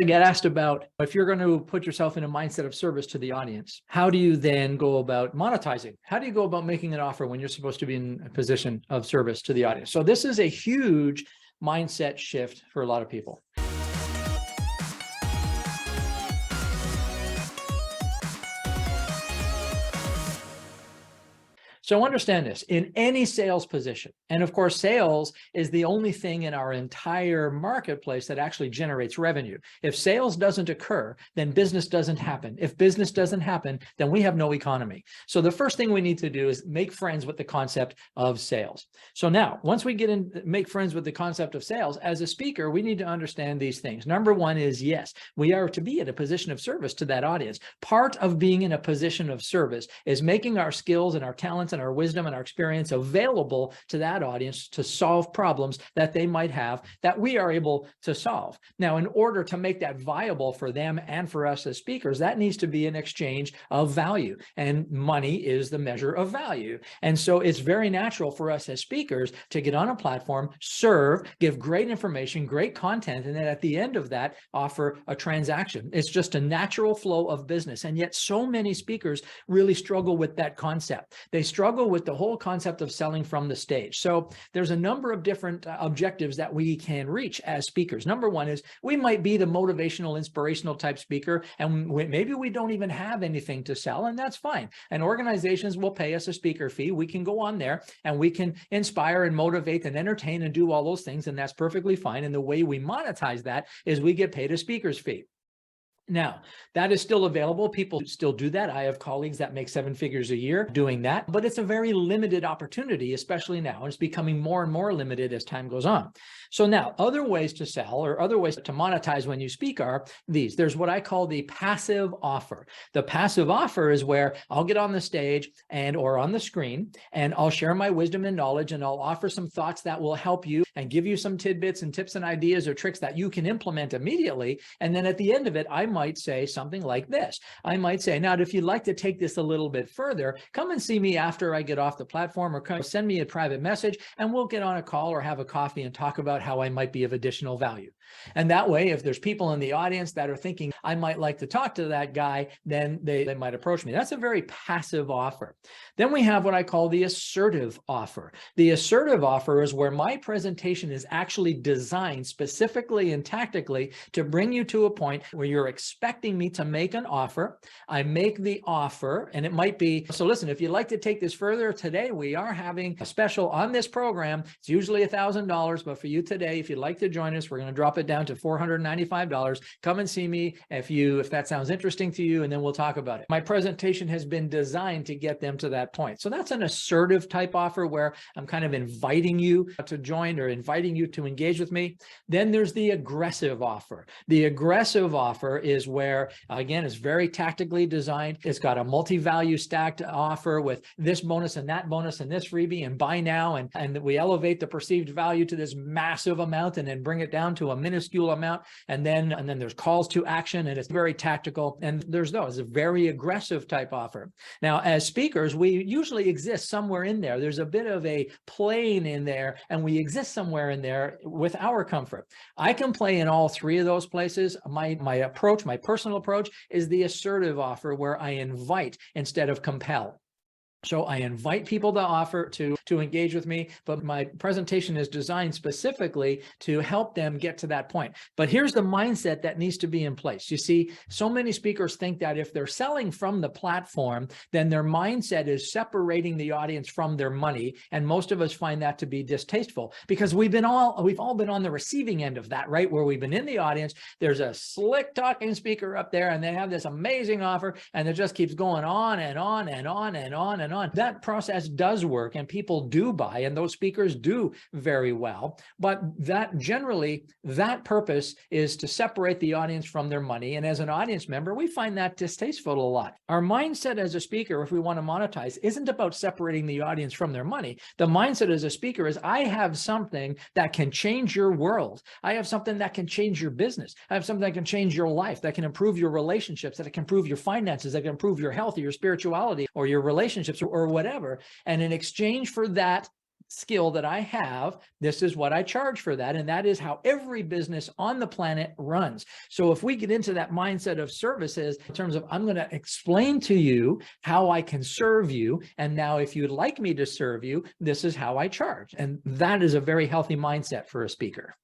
I get asked about, if you're going to put yourself in a mindset of service to the audience, how do you then go about monetizing? How do you go about making an offer when you're supposed to be in a position of service to the audience? So this is a huge mindset shift for a lot of people. So understand this, in any sales position, and of course, sales is the only thing in our entire marketplace that actually generates revenue. If sales doesn't occur, then business doesn't happen. If business doesn't happen, then we have no economy. So the first thing we need to do is make friends with the concept of sales. So now, once we get in, make friends with the concept of sales, as a speaker, we need to understand these things. Number one is, yes, we are to be in a position of service to that audience. Part of being in a position of service is making our skills and our talents and our wisdom and our experience available to that audience to solve problems that they might have that we are able to solve. Now, in order to make that viable for them and for us as speakers, that needs to be an exchange of value, and money is the measure of value. And so it's very natural for us as speakers to get on a platform, serve, give great information, great content, and then at the end of that, offer a transaction. It's just a natural flow of business. And yet so many speakers really struggle with that concept. They struggle with the whole concept of selling from the stage. So there's a number of different objectives that we can reach as speakers. Number one is we might be the motivational, inspirational type speaker, and maybe we don't even have anything to sell, and that's fine. And organizations will pay us a speaker fee. We can go on there and we can inspire and motivate and entertain and do all those things, and that's perfectly fine. And the way we monetize that is we get paid a speaker's fee. Now, that is still available. People still do that. I have colleagues that make 7 figures a year doing that, but it's a very limited opportunity, especially now. It's becoming more and more limited as time goes on. So now, other ways to sell or other ways to monetize when you speak are these. There's what I call the passive offer. The passive offer is where I'll get on the stage or on the screen, and I'll share my wisdom and knowledge, and I'll offer some thoughts that will help you and give you some tidbits and tips and ideas or tricks that you can implement immediately. And then at the end of it, I might say something like this. I might say, now, if you'd like to take this a little bit further, come and see me after I get off the platform, or come send me a private message, and we'll get on a call or have a coffee and talk about how I might be of additional value. And that way, if there's people in the audience that are thinking I might like to talk to that guy, then they might approach me. That's a very passive offer. Then we have what I call the assertive offer. The assertive offer is where my presentation is actually designed specifically and tactically to bring you to a point where you're expecting me to make an offer. I make the offer, and it might be, so listen, if you'd like to take this further, today we are having a special on this program. It's usually $1,000, but for you today, if you'd like to join us, we're going to drop it down to $495. Come and see me if that sounds interesting to you, and then we'll talk about it. My presentation has been designed to get them to that point. So that's an assertive type offer where I'm kind of inviting you to join or inviting you to engage with me. Then there's the aggressive offer. The aggressive offer is where, again, it's very tactically designed. It's got a multi-value stacked offer with this bonus and that bonus and this freebie and buy now. And we elevate the perceived value to this massive amount and then bring it down to a minuscule amount. And then there's calls to action, and it's very tactical. And there's a very aggressive type offer. Now, as speakers, we usually exist somewhere in there. There's a bit of a plane in there, and we exist somewhere in there with our comfort. I can play in all three of those places. My approach, my personal approach, is the assertive offer, where I invite instead of compel. So I invite people to offer to engage with me, but my presentation is designed specifically to help them get to that point. But here's the mindset that needs to be in place. You see, so many speakers think that if they're selling from the platform, then their mindset is separating the audience from their money. And most of us find that to be distasteful, because we've all been on the receiving end of that, right? Where we've been in the audience, there's a slick talking speaker up there, and they have this amazing offer, and it just keeps going on and on and on and on and on. That process does work, and people do buy, and those speakers do very well. But that generally, that purpose is to separate the audience from their money. And as an audience member, we find that distasteful a lot. Our mindset as a speaker, if we want to monetize, isn't about separating the audience from their money. The mindset as a speaker is, I have something that can change your world. I have something that can change your business. I have something that can change your life, that can improve your relationships, that can improve your finances, that can improve your health, or your spirituality, or your relationships, or whatever. And in exchange for that skill that I have, this is what I charge for that. And that is how every business on the planet runs. So if we get into that mindset of services in terms of, I'm going to explain to you how I can serve you. And now if you'd like me to serve you, this is how I charge. And that is a very healthy mindset for a speaker.